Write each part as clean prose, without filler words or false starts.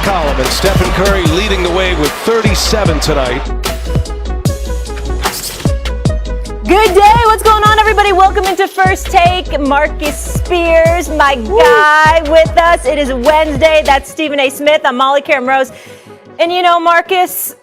column, and Stephen Curry leading the way with 37 tonight. Good day. What's going on, everybody? Welcome into First Take. Marcus Spears, my guy, with us. It is Wednesday. That's Stephen A. Smith. I'm Molly Karen Rose. And you know, Marcus,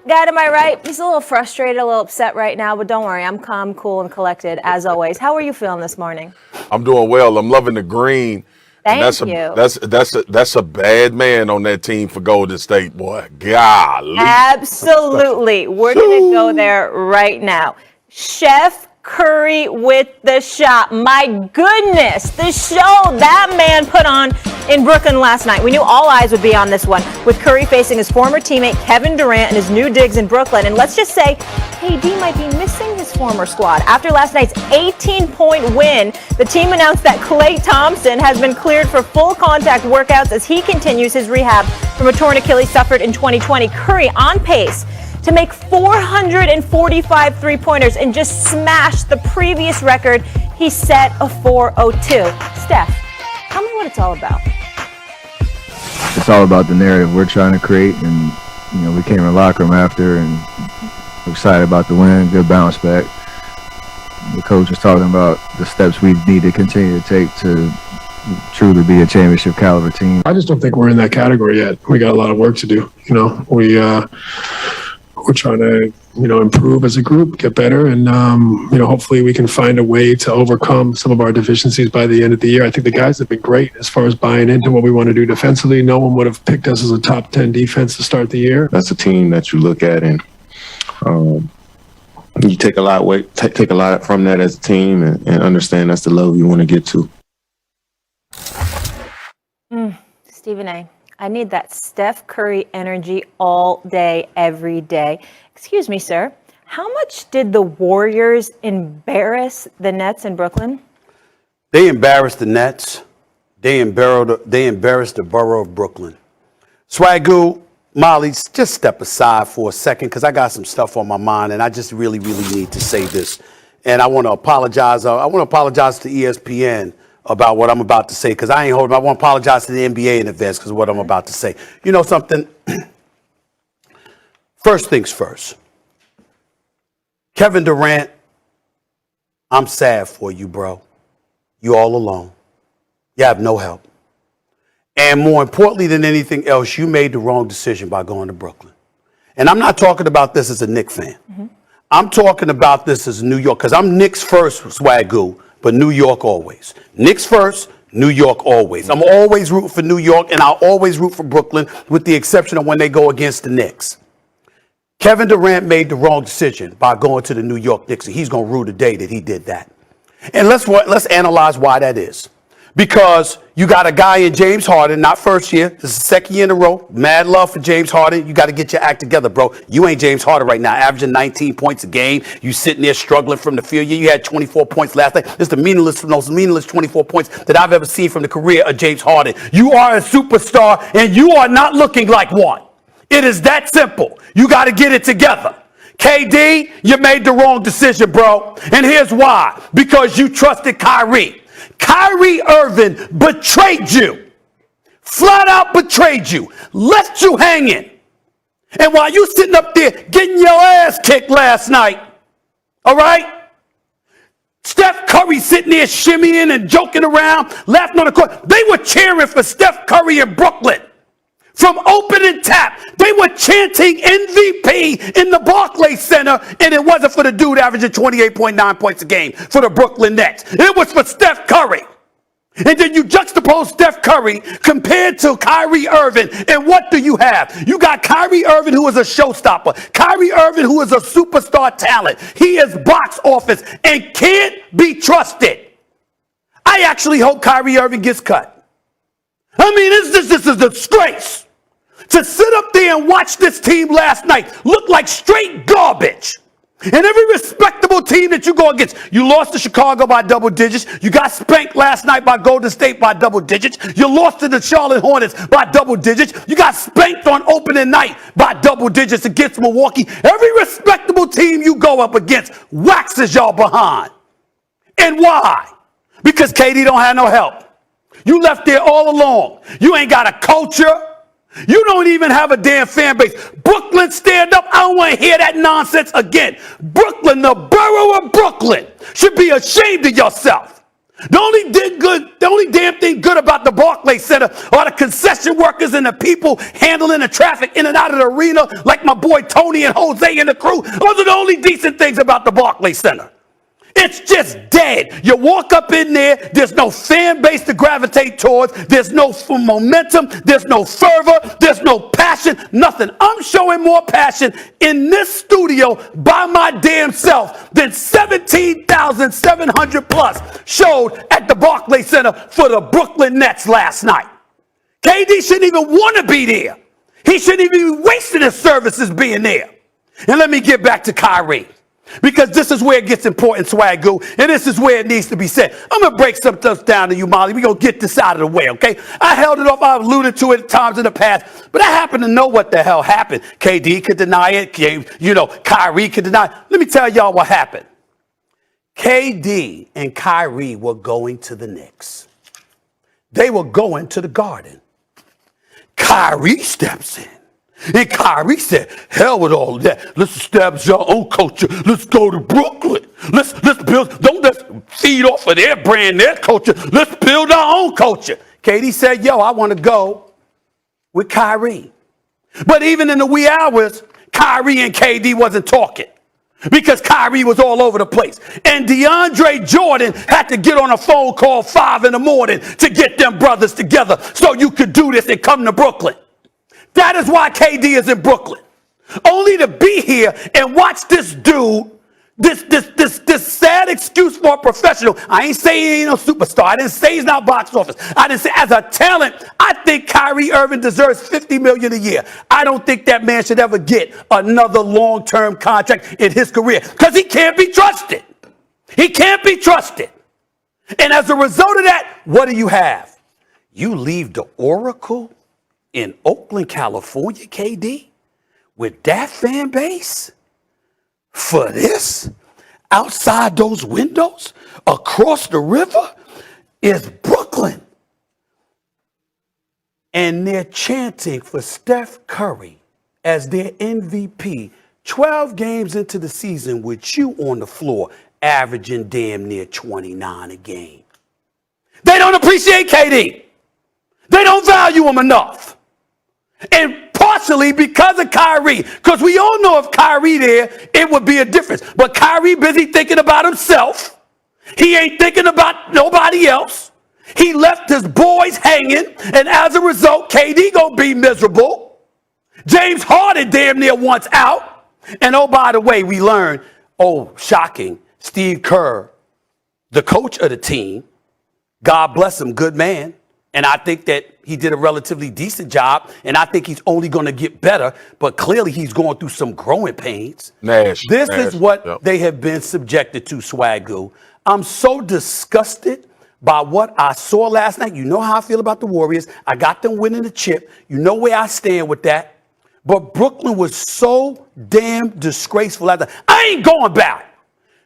guy to my right, he's a little frustrated, a little upset right now, but don't worry. I'm calm, cool, and collected, as always. How are you feeling this morning? I'm doing well. I'm loving the green. Thank you. That's a bad man on that team for Golden State, boy. Golly. Absolutely. We're going to go there right now. Chef Curry with the shot. My goodness, the show that man put on in Brooklyn last night. We knew all eyes would be on this one, with Curry facing his former teammate Kevin Durant and his new digs in Brooklyn. And let's just say KD might be missing his former squad. After last night's 18-point win, the team announced that Klay Thompson has been cleared for full contact workouts as he continues his rehab from a torn Achilles suffered in 2020. Curry on pace to make 445 three-pointers and just smash the previous record he set of 402. Steph, tell me what it's all about. It's all about the narrative we're trying to create, and we came in the locker room after and we're excited about the win, good bounce back. The coach was talking about the steps we need to continue to take to truly be a championship caliber team. I just don't think we're in that category yet. We got a lot of work to do. We're trying to, improve as a group, get better, and, hopefully we can find a way to overcome some of our deficiencies by the end of the year. I think the guys have been great as far as buying into what we want to do defensively. No one would have picked us as a top 10 defense to start the year. That's a team that you look at and you take a lot from that as a team and understand that's the level you want to get to. Stephen A., I need that Steph Curry energy all day, every day. Excuse me, sir. How much did the Warriors embarrass the Nets in Brooklyn? They embarrassed the Nets. They embarrassed the borough of Brooklyn. Swagoo, Molly, just step aside for a second because I got some stuff on my mind and I just really, really need to say this. And I want to apologize. I want to apologize to ESPN about what I'm about to say, because I ain't holding. I want to apologize to the NBA in advance because of what I'm about to say. You know something? First things first. Kevin Durant, I'm sad for you, bro. You all alone. You have no help. And more importantly than anything else, you made the wrong decision by going to Brooklyn. And I'm not talking about this as a Knicks fan. Mm-hmm. I'm talking about this as New York, because I'm Knicks first, Swagoo, but New York always. Knicks first, New York always. I'm always rooting for New York, and I'll always root for Brooklyn, with the exception of when they go against the Knicks. Kevin Durant made the wrong decision by going to the New York Knicks, and he's going to rue the day that he did that. And let's analyze why that is. Because you got a guy in James Harden, not first year, this is the second year in a row. Mad love for James Harden. You got to get your act together, bro. You ain't James Harden right now, averaging 19 points a game. You sitting there struggling from the field. You had 24 points last night. This is the most meaningless 24 points that I've ever seen from the career of James Harden. You are a superstar, and you are not looking like one. It is that simple. You got to get it together. KD, you made the wrong decision, bro. And here's why. Because you trusted Kyrie. Kyrie Irving betrayed you. Flat out betrayed you. Left you hanging. And while you sitting up there getting your ass kicked last night, all right? Steph Curry sitting there shimmying and joking around, laughing on the court. They were cheering for Steph Curry in Brooklyn. From opening tap, they were chanting MVP in the Barclays Center, and it wasn't for the dude averaging 28.9 points a game for the Brooklyn Nets. It was for Steph Curry. And then you juxtapose Steph Curry compared to Kyrie Irving, and what do you have? You got Kyrie Irving, who is a showstopper. Kyrie Irving, who is a superstar talent. He is box office and can't be trusted. I actually hope Kyrie Irving gets cut. I mean, this is a disgrace. To sit up there and watch this team last night look like straight garbage. And every respectable team that you go against, you lost to Chicago by double digits. You got spanked last night by Golden State by double digits. You lost to the Charlotte Hornets by double digits. You got spanked on opening night by double digits against Milwaukee. Every respectable team you go up against waxes y'all behind. And why? Because KD don't have no help. You left there all alone. You ain't got a culture. You don't even have a damn fan base. Brooklyn, stand up. I don't want to hear that nonsense again. Brooklyn, the borough of Brooklyn, should be ashamed of yourself. The only damn thing good about the Barclays Center are the concession workers and the people handling the traffic in and out of the arena, like my boy Tony and Jose and the crew. Those are the only decent things about the Barclays Center. It's just dead. You walk up in there, there's no fan base to gravitate towards, there's no momentum, there's no fervor, there's no passion, nothing. I'm showing more passion in this studio by my damn self than 17,700 plus showed at the Barclays Center for the Brooklyn Nets last night. KD shouldn't even want to be there. He shouldn't even be wasting his services being there. And let me get back to Kyrie. Because this is where it gets important, Swagoo, and this is where it needs to be said. I'm going to break some stuff down to you, Molly. We're going to get this out of the way, okay? I held it off. I've alluded to it at times in the past, but I happen to know what the hell happened. KD could deny it. Kyrie could deny it. Let me tell y'all what happened. KD and Kyrie were going to the Knicks. They were going to the Garden. Kyrie steps in. And Kyrie said, hell with all of that. Let's establish our own culture. Let's go to Brooklyn. Let's build, don't let's feed off of their brand, their culture. Let's build our own culture. KD said, yo, I want to go with Kyrie. But even in the wee hours, Kyrie and KD wasn't talking because Kyrie was all over the place. And DeAndre Jordan had to get on a phone call 5 in the morning to get them brothers together so you could do this and come to Brooklyn. That is why KD is in Brooklyn. Only to be here and watch this dude, this sad excuse for a professional. I ain't saying he ain't no superstar. I didn't say he's not box office. I didn't say as a talent, I think Kyrie Irving deserves $50 million a year. I don't think that man should ever get another long-term contract in his career because he can't be trusted. He can't be trusted. And as a result of that, what do you have? You leave the Oracle in Oakland, California, KD, with that fan base for this, outside those windows, across the river, is Brooklyn. And they're chanting for Steph Curry as their MVP 12 games into the season with you on the floor, averaging damn near 29 a game. They don't appreciate KD. They don't value him enough. And partially because of Kyrie, because we all know if Kyrie there, it would be a difference. But Kyrie busy thinking about himself. He ain't thinking about nobody else. He left his boys hanging, and as a result, KD gonna be miserable. James Harden damn near wants out. And oh, by the way, we learned, oh, shocking, Steve Kerr, the coach of the team, God bless him, good man. And I think that he did a relatively decent job, and I think he's only going to get better, but clearly he's going through some growing pains. This is what they have been subjected to, Swagoo. I'm so disgusted by what I saw last night. You know how I feel about the Warriors. I got them winning the chip. You know where I stand with that. But Brooklyn was so damn disgraceful. I ain't going back.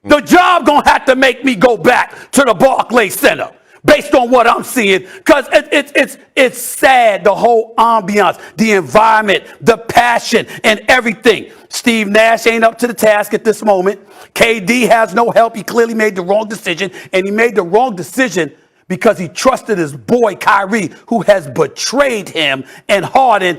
The job going to have to make me go back to the Barclays Center. Based on what I'm seeing, because it's sad, the whole ambiance, the environment, the passion, and everything. Steve Nash ain't up to the task at this moment. KD has no help. He clearly made the wrong decision, and he made the wrong decision because he trusted his boy Kyrie, who has betrayed him, and Harden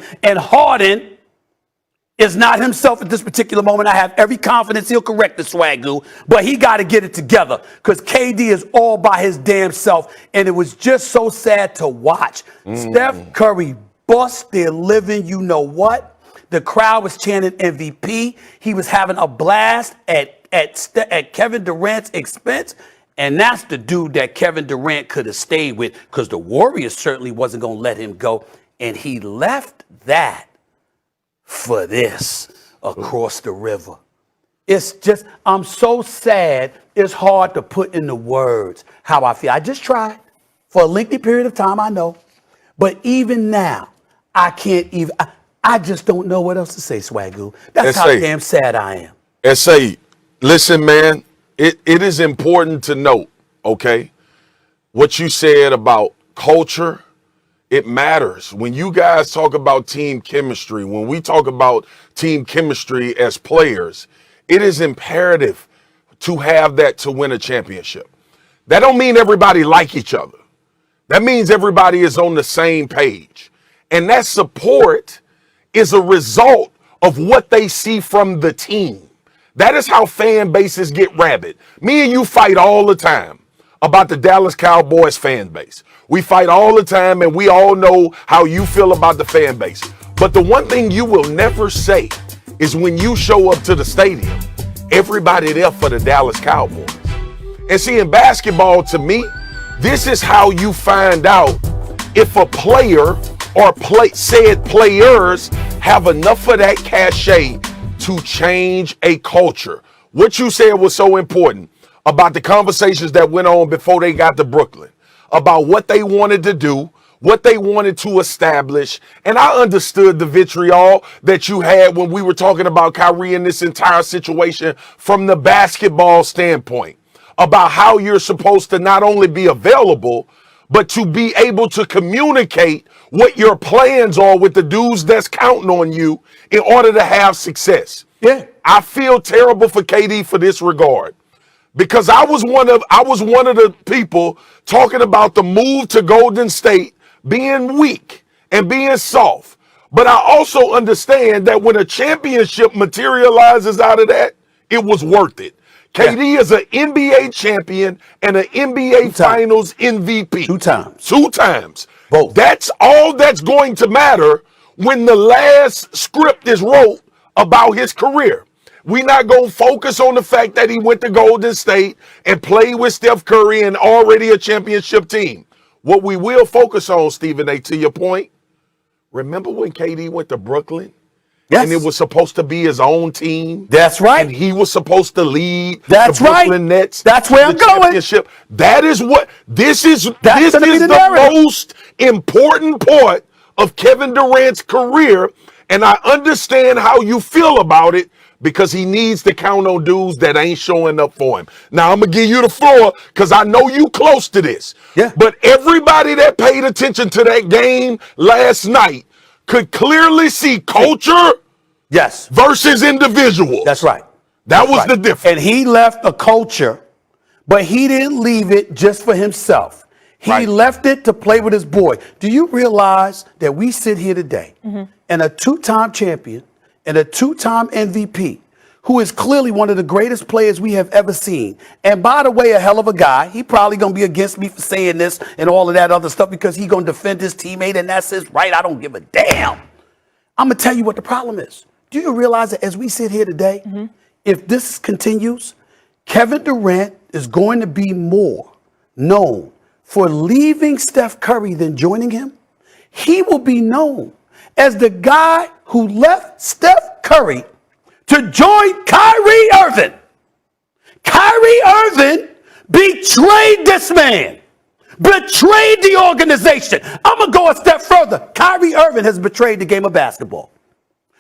is not himself at this particular moment. I have every confidence he'll correct the Swagoo, but he got to get it together because KD is all by his damn self, and it was just so sad to watch. Steph Curry bust their living, you know what? The crowd was chanting MVP. He was having a blast at Kevin Durant's expense, and that's the dude that Kevin Durant could have stayed with because the Warriors certainly wasn't going to let him go, and he left that for this across the river. It's just, I'm so sad. It's hard to put into words how I feel. I just tried for a lengthy period of time, I know. But even now, I can't even, I just don't know what else to say, Swagoo. That's how damn sad I am. S.A., listen, man, it is important to note, okay, what you said about culture It matters. When you guys talk about team chemistry, when we talk about team chemistry as players, it is imperative to have that to win a championship. That don't mean everybody like each other. That means everybody is on the same page. And that support is a result of what they see from the team. That is how fan bases get rabid. Me and you fight all the time about the Dallas Cowboys fan base. We fight all the time, and we all know how you feel about the fan base. But the one thing you will never say is when you show up to the stadium, everybody there for the Dallas Cowboys. And see, in basketball, to me, this is how you find out if a player or said players have enough of that cachet to change a culture. What you said was so important about the conversations that went on before they got to Brooklyn, about what they wanted to do, what they wanted to establish. And I understood the vitriol that you had when we were talking about Kyrie in this entire situation from the basketball standpoint, about how you're supposed to not only be available, but to be able to communicate what your plans are with the dudes that's counting on you in order to have success. Yeah. I feel terrible for KD for this regard, because I was one of the people talking about the move to Golden State being weak and being soft. But I also understand that when a championship materializes out of that, it was worth it. KD is an NBA champion and an NBA Finals MVP. 2 times. 2 times. Both. That's all that's going to matter when the last script is wrote about his career. We're not going to focus on the fact that he went to Golden State and played with Steph Curry and already a championship team. What we will focus on, Stephen A., to your point, remember when KD went to Brooklyn? Yes. And it was supposed to be his own team. That's right. And he was supposed to lead That's the Brooklyn right. Nets. That's where I'm going. Championship. That is what this is. That's this gonna be is the the narrative. most important part of Kevin Durant's career, and I understand how you feel about it, because he needs to count on dudes that ain't showing up for him. Now, I'm going to give you the floor because I know you close to this. Yeah. But everybody that paid attention to that game last night could clearly see culture Yes. versus individual. That's right. That was the difference. And he left a culture, but he didn't leave it just for himself. He Right. left it to play with his boy. Do you realize that we sit here today and a 2-time champion and a 2-time MVP, who is clearly one of the greatest players we have ever seen, and by the way, a hell of a guy. He probably going to be against me for saying this and all of that other stuff because he's going to defend his teammate, and that's his right. I don't give a damn. I'm going to tell you what the problem is. Do you realize that as we sit here today, if this continues, Kevin Durant is going to be more known for leaving Steph Curry than joining him? He will be known as the guy who left Steph Curry to join Kyrie Irving. Kyrie Irving betrayed this man, betrayed the organization. I'm going to go a step further. Kyrie Irving has betrayed the game of basketball.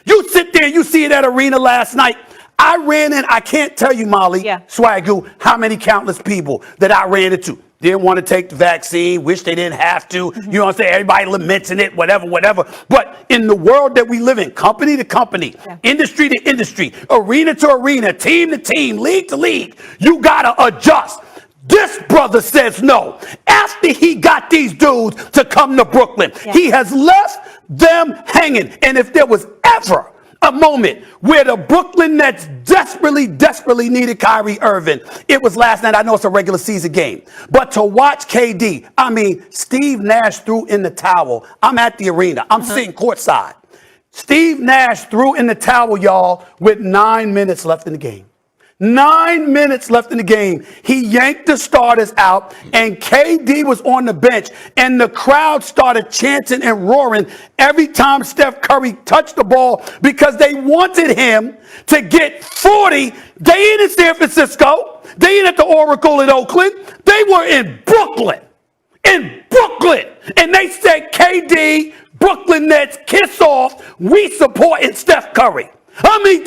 You sit there, you see it at arena last night. I ran in, I can't tell you, Molly, Swagoo, how many countless people that I ran into. Didn't want to take the vaccine, wish they didn't have to. You know what I'm saying? Everybody lamenting it, whatever. But in the world that we live in, company to company, industry to industry, arena to arena, team to team, league to league, you got to adjust. This brother says no. After he got these dudes to come to Brooklyn, he has left them hanging. And if there was ever a moment where the Brooklyn Nets desperately needed Kyrie Irving, it was last night. I know it's a regular season game, but to watch KD, I mean, Steve Nash threw in the towel. I'm at the arena. I'm sitting courtside. Steve Nash threw in the towel, y'all, with 9 minutes left in the game. 9 minutes left in the game. He yanked the starters out, and KD was on the bench, and the crowd started chanting and roaring every time Steph Curry touched the ball because they wanted him to get 40. They ain't in San Francisco. They ain't at the Oracle in Oakland. They were in Brooklyn. And they said, KD, Brooklyn Nets, kiss off. We supporting Steph Curry. I mean,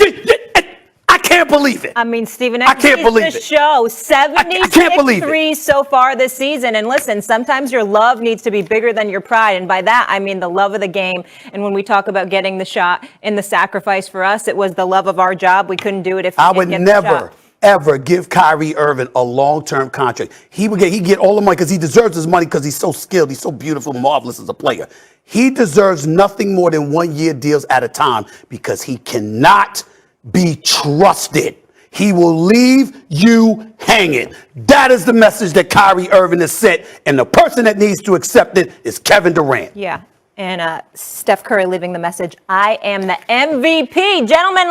I can't believe it. I mean, Stephen, I can't believe the it. show 76 believe it. threes so far this season. And listen, sometimes your love needs to be bigger than your pride. And by that, I mean the love of the game. And when we talk about getting the shot and the sacrifice for us, it was the love of our job. We couldn't do it if we I didn't would get never, the shot. ever give Kyrie Irving a long-term contract. He'd get all the money because he deserves his money because he's so skilled. He's so beautiful, marvelous as a player. He deserves nothing more than 1-year deals at a time because he cannot be trusted. He will leave you hanging. That is the message that Kyrie Irving has sent, and the person that needs to accept it is Kevin Durant. Yeah. And Steph Curry leaving the message, I am the MVP. Gentlemen.